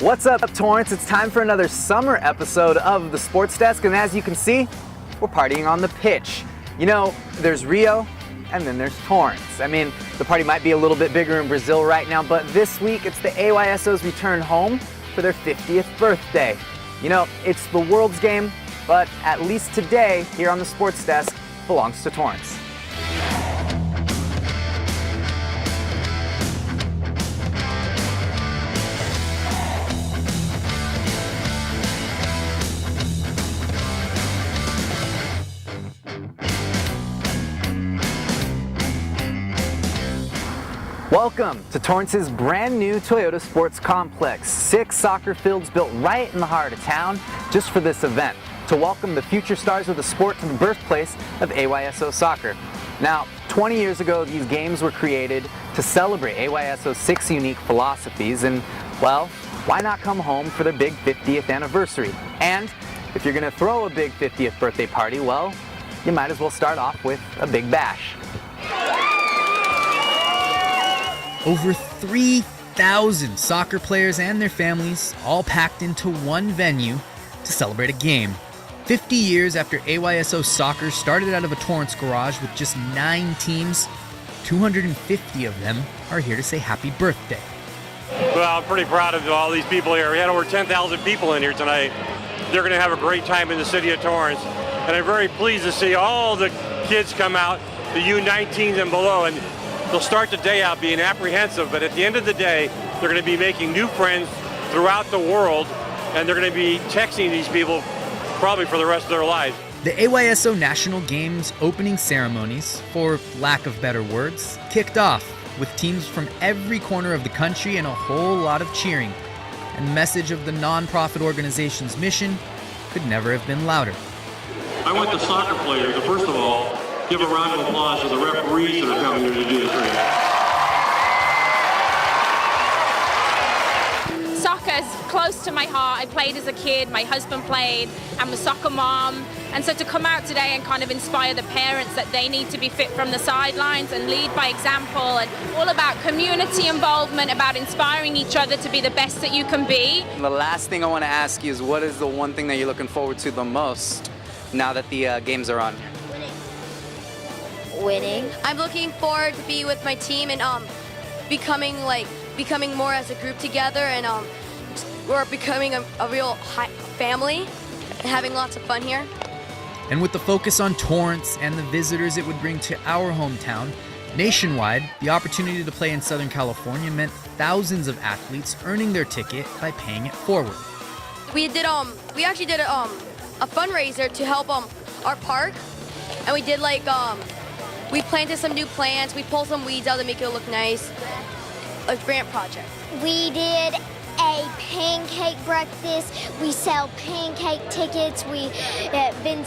What's up, Torrance? It's time for another summer episode of the Sports Desk, and as you can see, we're partying on the pitch. You know, there's Rio, and then there's Torrance. I mean, the party might be a little bit bigger in Brazil right now, but this week it's the AYSO's return home for their 50th birthday. You know, it's the world's game, but at least today, here on the Sports Desk, belongs to Torrance. Welcome to Torrance's brand new Toyota Sports Complex. 6 soccer fields built right in the heart of town just for this event, to welcome the future stars of the sport to the birthplace of AYSO soccer. Now, 20 years ago, these games were created to celebrate AYSO's 6 unique philosophies, and, well, why not come home for their big 50th anniversary? And if you're going to throw a big 50th birthday party, well, you might as well start off with a big bash. Over 3,000 soccer players and their families all packed into one venue to celebrate a game. 50 years after AYSO soccer started out of a Torrance garage with just 9 teams, 250 of them are here to say happy birthday. Well, I'm pretty proud of all these people here. We had over 10,000 people in here tonight. They're going to have a great time in the city of Torrance. And I'm very pleased to see all the kids come out, the U19s and below, and they'll start the day out being apprehensive, but at the end of the day, they're going to be making new friends throughout the world, and they're going to be texting these people probably for the rest of their lives. The AYSO National Games opening ceremonies, for lack of better words, kicked off with teams from every corner of the country and a whole lot of cheering. And the message of the non-profit organization's mission could never have been louder. I want the soccer players to, first of all, give a round of applause to the referees that are coming here to do this race. Soccer's close to my heart. I played as a kid, my husband played, I'm a soccer mom. And so to come out today and kind of inspire the parents that they need to be fit from the sidelines and lead by example, and all about community involvement, about inspiring each other to be the best that you can be. The last thing I want to ask you is, what is the one thing that you're looking forward to the most now that the games are on? Winning. I'm looking forward to be with my team and becoming more as a group together, and we're becoming a real family and having lots of fun here. And with the focus on Torrance and the visitors it would bring to our hometown, nationwide, the opportunity to play in Southern California meant thousands of athletes earning their ticket by paying it forward. We actually did a fundraiser to help our park, and we did we planted some new plants, we pulled some weeds out to make it look nice. A grant project. We did a pancake breakfast. We sell pancake tickets. We've been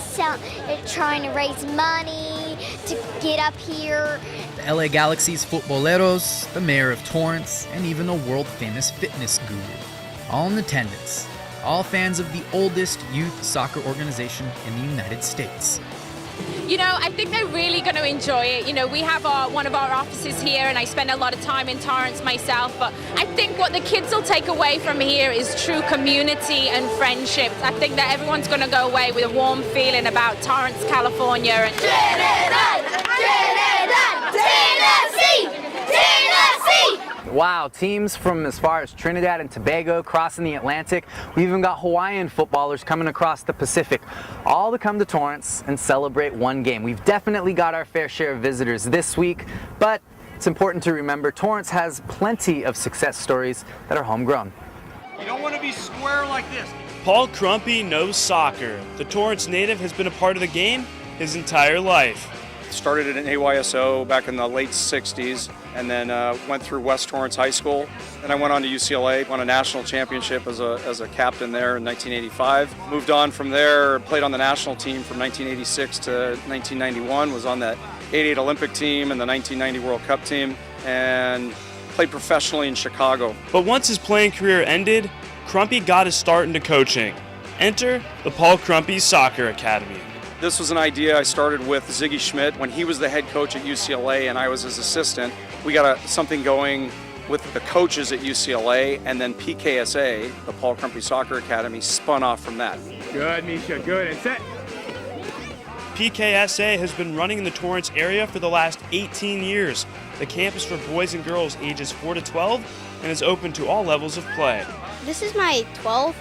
trying to raise money to get up here. The LA Galaxy's futboleros, the mayor of Torrance, and even a world-famous fitness guru. All in attendance. All fans of the oldest youth soccer organization in the United States. You know, I think they're really going to enjoy it. You know, we have one of our offices here, and I spend a lot of time in Torrance myself, but I think what the kids will take away from here is true community and friendship. I think that everyone's going to go away with a warm feeling about Torrance, California. And Tennessee! Tennessee! Wow, teams from as far as Trinidad and Tobago crossing the Atlantic. We even got Hawaiian footballers coming across the Pacific, all to come to Torrance and celebrate one game. We've definitely got our fair share of visitors this week, but it's important to remember Torrance has plenty of success stories that are homegrown. You don't want to be square like this. Paul Crumpy knows soccer. The Torrance native has been a part of the game his entire life. Started at AYSO back in the late 60s, and then went through West Torrance High School. Then I went on to UCLA, won a national championship as a captain there in 1985. Moved on from there, played on the national team from 1986 to 1991, was on that 88 Olympic team and the 1990 World Cup team, and played professionally in Chicago. But once his playing career ended, Crumpy got his start into coaching. Enter the Paul Crumpy Soccer Academy. This was an idea I started with Ziggy Schmidt when he was the head coach at UCLA and I was his assistant. We got something going with the coaches at UCLA, and then PKSA, the Paul Crumpy Soccer Academy, spun off from that. Good, Misha, good, and set. PKSA has been running in the Torrance area for the last 18 years. The camp is for boys and girls ages 4 to 12 and is open to all levels of play. This is my 12th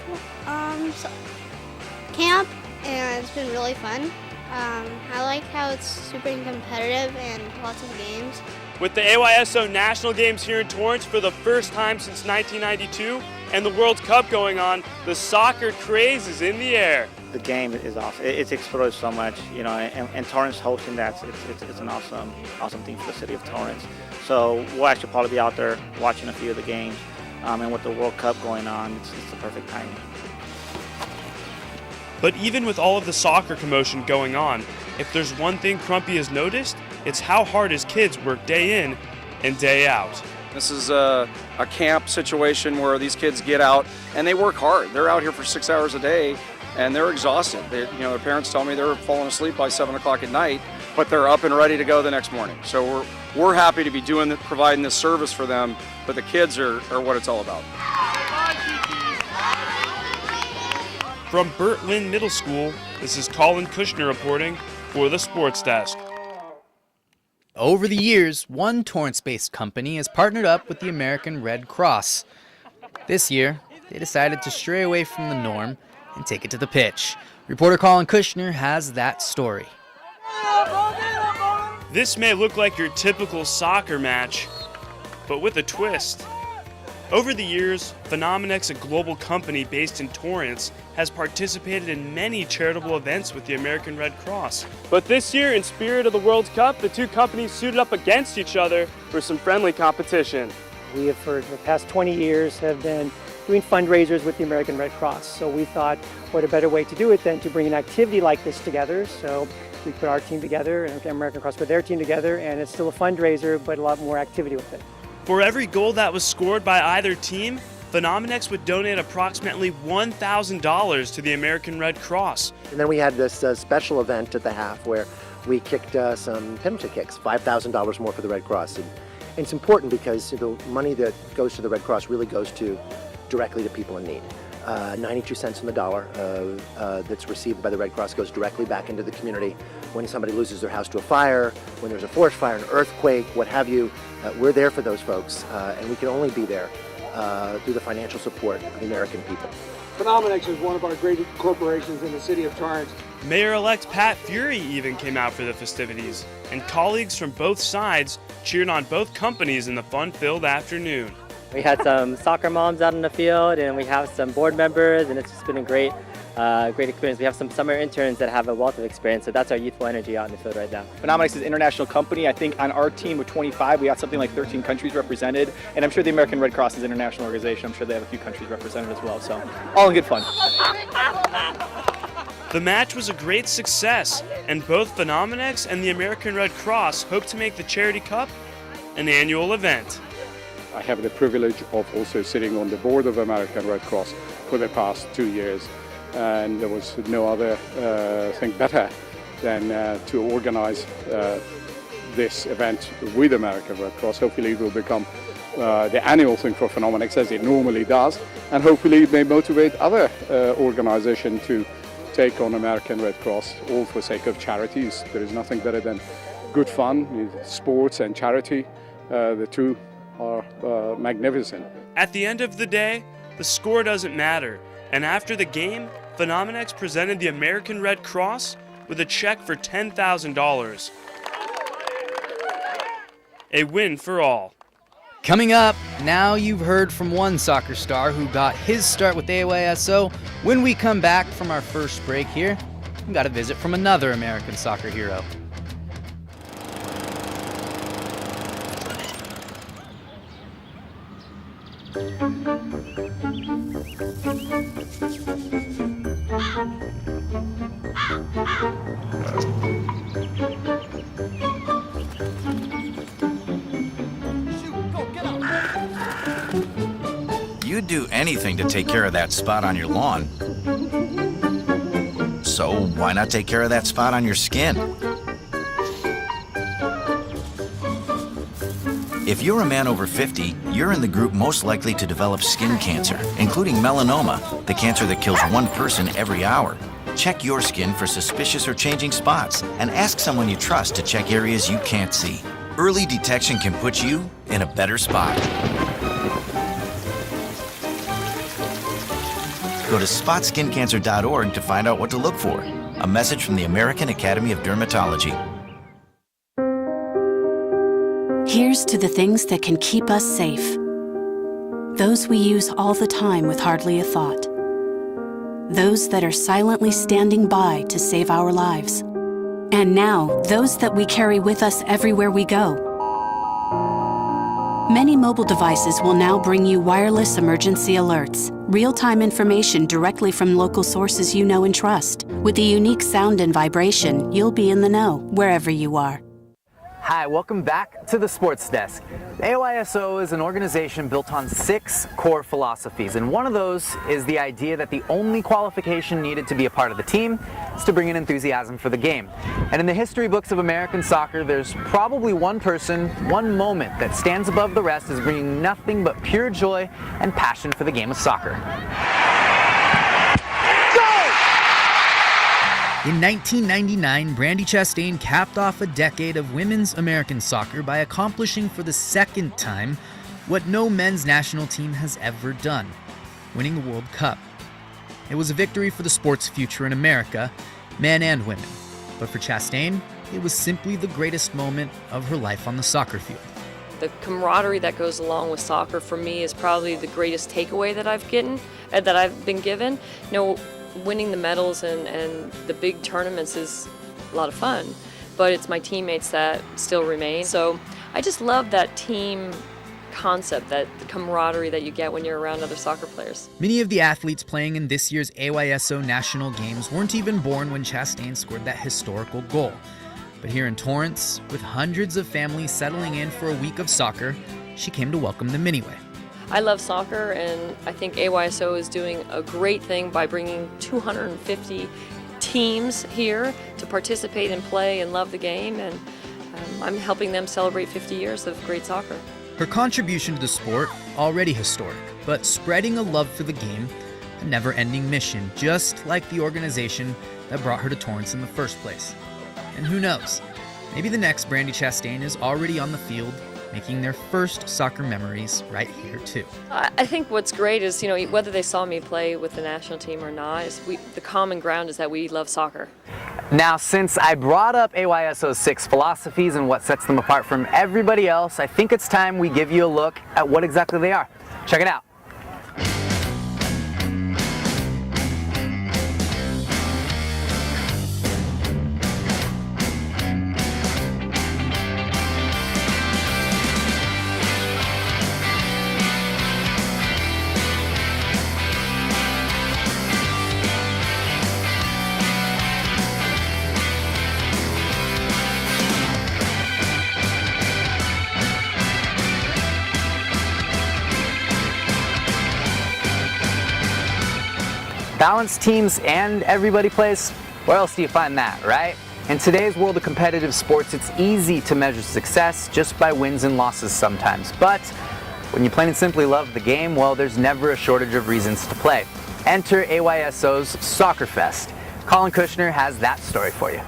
camp, and it's been really fun. I like how it's super competitive and lots of games. With the AYSO National Games here in Torrance for the first time since 1992 and the World Cup going on, the soccer craze is in the air. The game is awesome. It's exploded so much, you know, and Torrance hosting that, it's an awesome thing for the city of Torrance. So we'll actually probably be out there watching a few of the games, and with the World Cup going on, it's the perfect timing. But even with all of the soccer commotion going on, if there's one thing Crumpy has noticed, it's how hard his kids work day in and day out. This is a camp situation where these kids get out and they work hard. They're out here for 6 hours a day and they're exhausted. Their parents tell me they're falling asleep by 7 o'clock at night, but they're up and ready to go the next morning. So we're happy to be providing this service for them, but the kids are what it's all about. From Burt Lynn Middle School, this is Colin Kushner reporting for the Sports Desk. Over the years, one Torrance-based company has partnered up with the American Red Cross. This year, they decided to stray away from the norm and take it to the pitch. Reporter Colin Kushner has that story. This may look like your typical soccer match, but with a twist. Over the years, Phenomenex, a global company based in Torrance, has participated in many charitable events with the American Red Cross. But this year, in spirit of the World Cup, the two companies suited up against each other for some friendly competition. We have, for the past 20 years, have been doing fundraisers with the American Red Cross. So we thought, what a better way to do it than to bring an activity like this together. So we put our team together, and American Cross put their team together, and it's still a fundraiser, but a lot more activity with it. For every goal that was scored by either team, Phenomenex would donate approximately $1,000 to the American Red Cross. And then we had this special event at the half where we kicked some penalty kicks, $5,000 more for the Red Cross. And it's important because the money that goes to the Red Cross really goes directly to people in need. 92 cents on the dollar that's received by the Red Cross goes directly back into the community. When somebody loses their house to a fire, when there's a forest fire, an earthquake, what have you, we're there for those folks, and we can only be there through the financial support of the American people. Phenomenex is one of our great corporations in the city of Torrance. Mayor-elect Pat Fury even came out for the festivities, and colleagues from both sides cheered on both companies in the fun-filled afternoon. We had some soccer moms out in the field, and we have some board members, and it's just been a great experience. We have some summer interns that have a wealth of experience, so that's our youthful energy out in the field right now. Phenomenex is an international company. I think on our team of 25, we got something like 13 countries represented, and I'm sure the American Red Cross is an international organization. I'm sure they have a few countries represented as well, so all in good fun. The match was a great success, and both Phenomenex and the American Red Cross hope to make the Charity Cup an annual event. I have the privilege of also sitting on the board of American Red Cross for the past 2 years, and there was no other thing better than to organize this event with American Red Cross. Hopefully it will become the annual thing for Phenomenex, as it normally does, and hopefully it may motivate other organizations to take on American Red Cross, all for sake of charities. There is nothing better than good fun, sports and charity. The two are magnificent. At the end of the day, the score doesn't matter, and after the game, Phenomenex presented the American Red Cross with a check for $10,000. A win for all. Coming up, now you've heard from one soccer star who got his start with AYSO. When we come back from our first break here, we've got a visit from another American soccer hero. You'd do anything to take care of that spot on your lawn. So why not take care of that spot on your skin? If you're a man over 50, you're in the group most likely to develop skin cancer, including melanoma, the cancer that kills one person every hour. Check your skin for suspicious or changing spots and ask someone you trust to check areas you can't see. Early detection can put you in a better spot. Go to spotskincancer.org to find out what to look for. A message from the American Academy of Dermatology. Here's to the things that can keep us safe. Those we use all the time with hardly a thought. Those that are silently standing by to save our lives. And now, those that we carry with us everywhere we go. Many mobile devices will now bring you wireless emergency alerts, real-time information directly from local sources you know and trust. With the unique sound and vibration, you'll be in the know, wherever you are. Hi, welcome back to the Sports Desk. The AYSO is an organization built on 6 core philosophies, and one of those is the idea that the only qualification needed to be a part of the team is to bring in enthusiasm for the game. And in the history books of American soccer, there's probably one person, one moment that stands above the rest as bringing nothing but pure joy and passion for the game of soccer. In 1999, Brandi Chastain capped off a decade of women's American soccer by accomplishing for the second time what no men's national team has ever done, winning the World Cup. It was a victory for the sport's future in America, men and women. But for Chastain, it was simply the greatest moment of her life on the soccer field. The camaraderie that goes along with soccer for me is probably the greatest takeaway that I've been given. Winning the medals and the big tournaments is a lot of fun, but it's my teammates that still remain. So I just love that team concept, that camaraderie that you get when you're around other soccer players. Many of the athletes playing in this year's AYSO National Games weren't even born when Chastain scored that historical goal. But here in Torrance, with hundreds of families settling in for a week of soccer, she came to welcome them anyway. I love soccer, and I think AYSO is doing a great thing by bringing 250 teams here to participate and play and love the game, and I'm helping them celebrate 50 years of great soccer. Her contribution to the sport, already historic, but spreading a love for the game, a never-ending mission, just like the organization that brought her to Torrance in the first place. And who knows, maybe the next Brandi Chastain is already on the field, making their first soccer memories right here too. I think what's great is, whether they saw me play with the national team or not, the common ground is that we love soccer. Now, since I brought up AYSO's 6 philosophies and what sets them apart from everybody else, I think it's time we give you a look at what exactly they are. Check it out. Balanced teams and everybody plays, where else do you find that, right? In today's world of competitive sports, it's easy to measure success just by wins and losses sometimes. But when you plain and simply love the game, well, there's never a shortage of reasons to play. Enter AYSO's Soccer Fest. Colin Kushner has that story for you.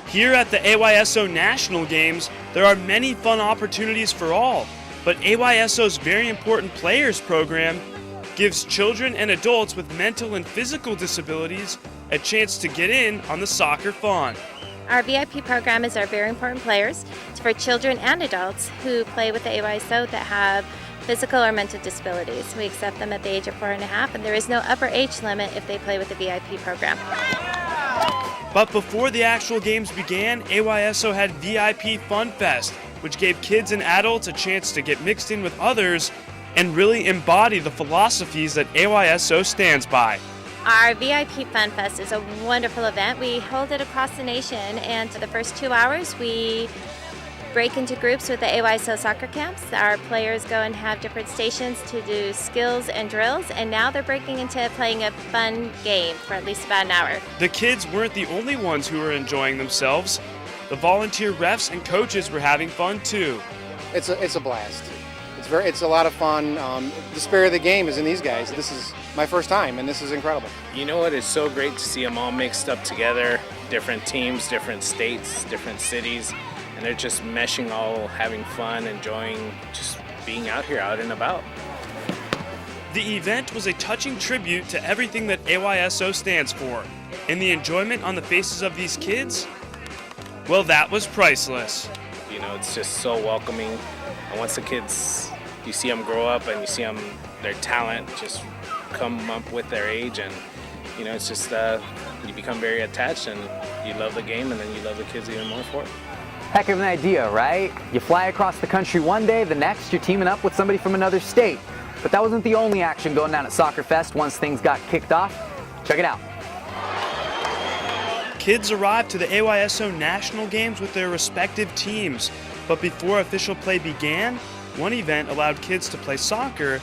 Here at the AYSO National Games, there are many fun opportunities for all, but AYSO's very important Players program gives children and adults with mental and physical disabilities a chance to get in on the soccer fun. Our VIP program is our very important players. It's for children and adults who play with the AYSO that have physical or mental disabilities. We accept them at the age of 4.5, and there is no upper age limit if they play with the VIP program. But before the actual games began, AYSO had VIP Fun Fest, which gave kids and adults a chance to get mixed in with others and really embody the philosophies that AYSO stands by. Our VIP Fun Fest is a wonderful event. We hold it across the nation, and for the first 2 hours we break into groups with the AYSO soccer camps. Our players go and have different stations to do skills and drills, and now they're breaking into playing a fun game for at least about an hour. The kids weren't the only ones who were enjoying themselves. The volunteer refs and coaches were having fun too. It's a blast. It's a lot of fun. The spirit of the game is in these guys. This is my first time, and this is incredible. You know what? It's so great to see them all mixed up together, different teams, different states, different cities, and they're just meshing all, having fun, enjoying just being out here, out and about. The event was a touching tribute to everything that AYSO stands for, and the enjoyment on the faces of these kids, well, that was priceless. You know, it's just so welcoming, and once the kids, you see them grow up and you see them, their talent just come up with their age, and you know, it's just you become very attached and you love the game, and then you love the kids even more for it. Heck of an idea, right? You fly across the country one day, the next you're teaming up with somebody from another state. But that wasn't the only action going down at Soccer Fest once things got kicked off. Check it out. Kids arrived to the AYSO national games with their respective teams, but before official play began, one event allowed kids to play soccer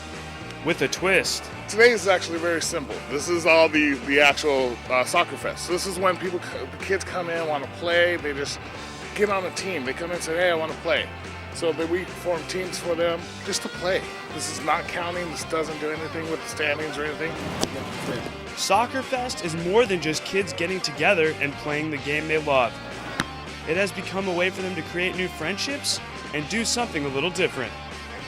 with a twist. Today is actually very simple. This is all the actual Soccer Fest. This is when the kids come in, want to play, they just get on a team. They come in and say, hey, I want to play. So we form teams for them just to play. This is not counting. This doesn't do anything with the standings or anything. Soccer Fest is more than just kids getting together and playing the game they love. It has become a way for them to create new friendships and do something a little different.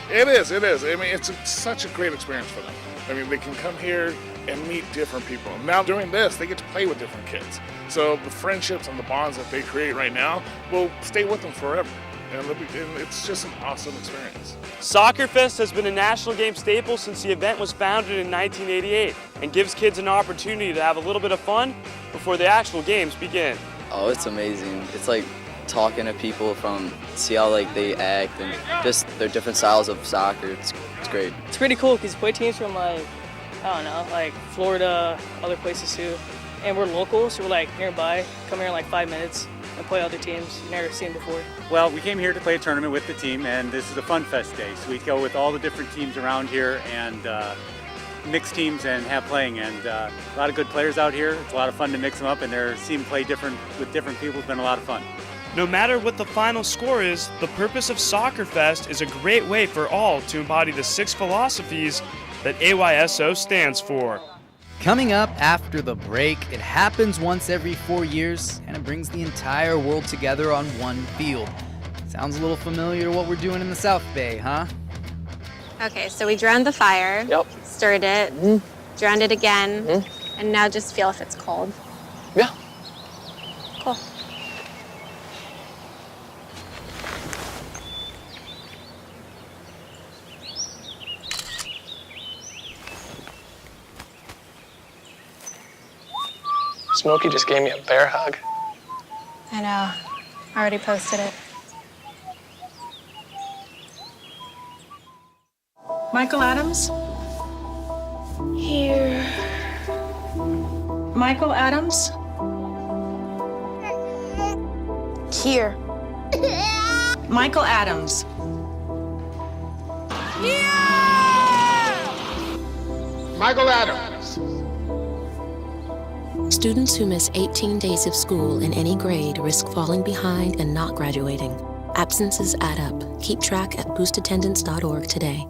It is. I mean, it's such a great experience for them. I mean, they can come here and meet different people. Now during this, they get to play with different kids. So the friendships and the bonds that they create right now will stay with them forever. And it's just an awesome experience. Soccer Fest has been a national game staple since the event was founded in 1988 and gives kids an opportunity to have a little bit of fun before the actual games begin. Oh, it's amazing. It's like talking to people see how like they act and just their different styles of soccer. It's great. It's pretty cool because you play teams from like Florida, other places too. And we're local, so we're like nearby. Come here in like 5 minutes and play other teams you've never seen before. Well, we came here to play a tournament with the team, and this is a Fun Fest day. So we go with all the different teams around here and mix teams and have playing. And a lot of good players out here. It's a lot of fun to mix them up, and seeing them play with different people has been a lot of fun. No matter what the final score is, the purpose of Soccer Fest is a great way for all to embody the 6 philosophies that AYSO stands for. Coming up after the break, it happens once every 4 years, and it brings the entire world together on one field. Sounds a little familiar to what we're doing in the South Bay, huh? Okay, so we drowned the fire, stirred it, drowned it again, and now just feel if it's cold. Yeah. Cool. Smokey just gave me a bear hug. I know. I already posted it. Michael Adams? Here. Michael Adams? Here. Michael Adams. Michael Adams. Students who miss 18 days of school in any grade risk falling behind and not graduating. Absences add up. Keep track at boostattendance.org today.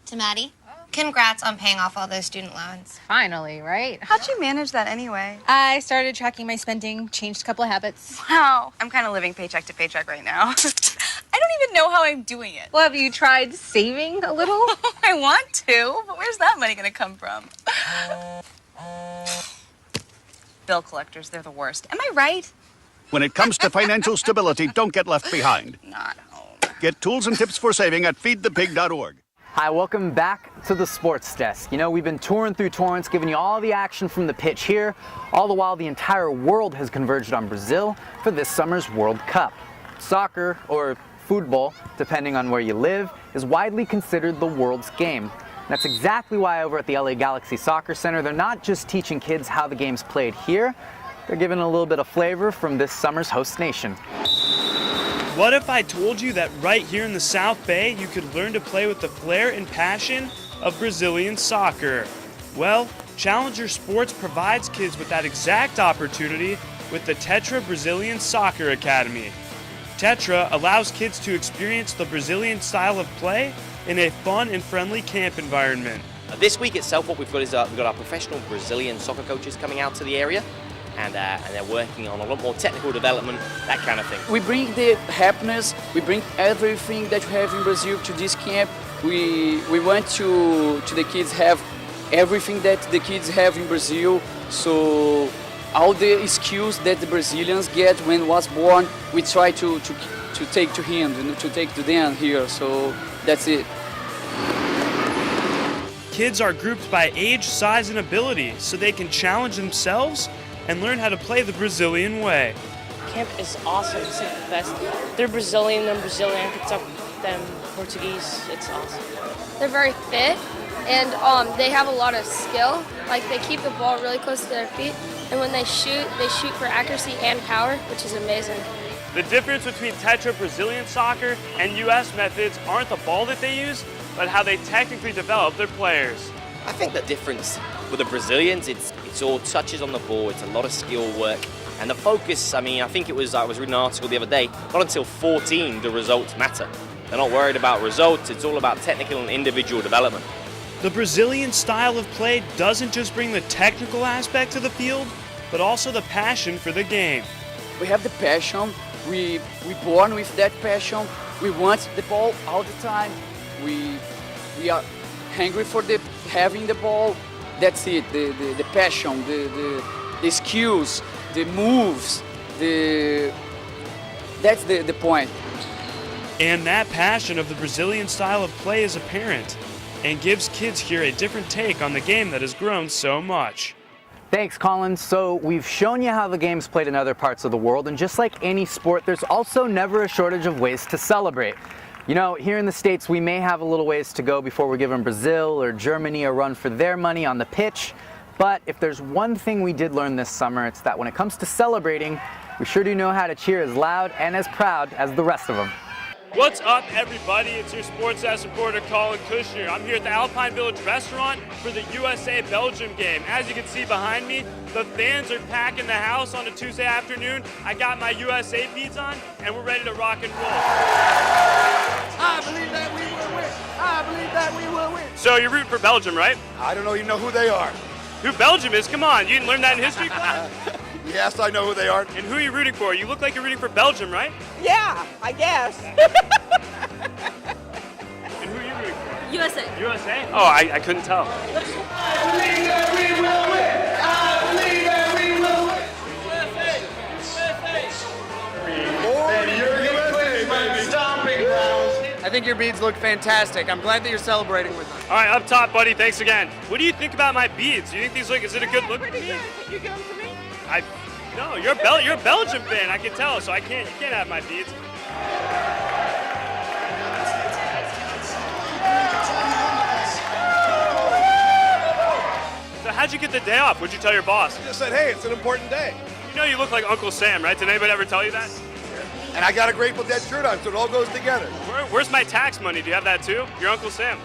To Maddie, congrats on paying off all those student loans. Finally, right? How'd you manage that anyway? I started tracking my spending, changed a couple of habits. Wow, I'm kind of living paycheck to paycheck right now. I don't even know how I'm doing it. Well, have you tried saving a little? I want to, but where's that money gonna come from? Bill collectors, they're the worst. Am I right? When it comes to financial stability, don't get left behind. Not home. Get tools and tips for saving at feedthepig.org. Hi, welcome back to the Sports Desk. You know, we've been touring through Torrance, giving you all the action from the pitch here, all the while the entire world has converged on Brazil for this summer's World Cup. Soccer, or football, depending on where you live, is widely considered the world's game. That's exactly why over at the LA Galaxy Soccer Center, they're not just teaching kids how the game's played here, they're giving a little bit of flavor from this summer's host nation. What if I told you that right here in the South Bay, you could learn to play with the flair and passion of Brazilian soccer? Well, Challenger Sports provides kids with that exact opportunity with the Tetra Brazilian Soccer Academy. Tetra allows kids to experience the Brazilian style of play in a fun and friendly camp environment. This week itself, what we've got is we've got our professional Brazilian soccer coaches coming out to the area, and they're working on a lot more technical development, that kind of thing. We bring the happiness, we bring everything that we have in Brazil to this camp. We want to the kids have everything that the kids have in Brazil. So all the skills that the Brazilians get when was born, we try to take to him, to take to them here. So that's it. Kids are grouped by age, size, and ability so they can challenge themselves and learn how to play the Brazilian way. Camp is awesome. It's like the best. They're Brazilian, they're Brazilian. I can talk to them Portuguese. It's awesome. They're very fit, and they have a lot of skill. Like, they keep the ball really close to their feet, and when they shoot for accuracy and power, which is amazing. The difference between Tetra Brazilian soccer and U.S. methods aren't the ball that they use, but how they technically develop their players. I think the difference with the Brazilians, it's all touches on the ball, it's a lot of skill work, and the focus, I mean, I think I was reading an article the other day, not until 14 do results matter. They're not worried about results, it's all about technical and individual development. The Brazilian style of play doesn't just bring the technical aspect to the field, but also the passion for the game. We have the passion, we born with that passion, we want the ball all the time, we are hungry for having the ball. That's it, the passion, the skills, the moves, that's the point. And that passion of the Brazilian style of play is apparent and gives kids here a different take on the game that has grown so much. Thanks, Colin. So we've shown you how the game's played in other parts of the world, and just like any sport, there's also never a shortage of ways to celebrate. You know, here in the States, we may have a little ways to go before we're giving Brazil or Germany a run for their money on the pitch. But if there's one thing we did learn this summer, it's that when it comes to celebrating, we sure do know how to cheer as loud and as proud as the rest of them. What's up, everybody? It's your SportsDesk reporter, Colin Kushner. I'm here at the Alpine Village restaurant for the USA-Belgium game. As you can see behind me, the fans are packing the house on a Tuesday afternoon. I got my USA beats on, and we're ready to rock and roll. I believe that we will win. I believe that we will win. So you're rooting for Belgium, right? I don't know even know who they are. Who Belgium is? Come on, you didn't learn that in history class? Yes, I know who they are. And who are you rooting for? You look like you're rooting for Belgium, right? Yeah, I guess. And who are you rooting for? USA. USA? Oh, I couldn't tell. I believe that we will win. I believe that we will win. More than your USA, baby. Stomping grounds. I think your beads look fantastic. I'm glad that you're celebrating with us. All right, up top, buddy. Thanks again. What do you think about my beads? Do you think these look? Is it a good look? Pretty good. Can you give them to me? No, you're a Belgian fan. I can tell. So you can't have my beads. So how'd you get the day off? What'd you tell your boss? I just said, hey, it's an important day. You know you look like Uncle Sam, right? Did anybody ever tell you that? And I got a Grateful Dead shirt on, so it all goes together. Where's my tax money? Do you have that too? You're Uncle Sam.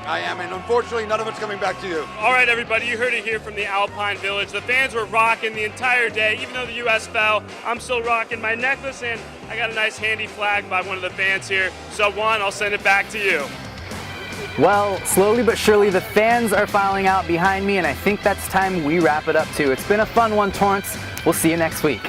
I am, and unfortunately, none of it's coming back to you. All right, everybody, you heard it here from the Alpine Village. The fans were rocking the entire day. Even though the U.S. fell, I'm still rocking my necklace, and I got a nice handy flag by one of the fans here. So, Juan, I'll send it back to you. Well, slowly but surely, the fans are filing out behind me, and I think that's time we wrap it up, too. It's been a fun one, Torrance. We'll see you next week.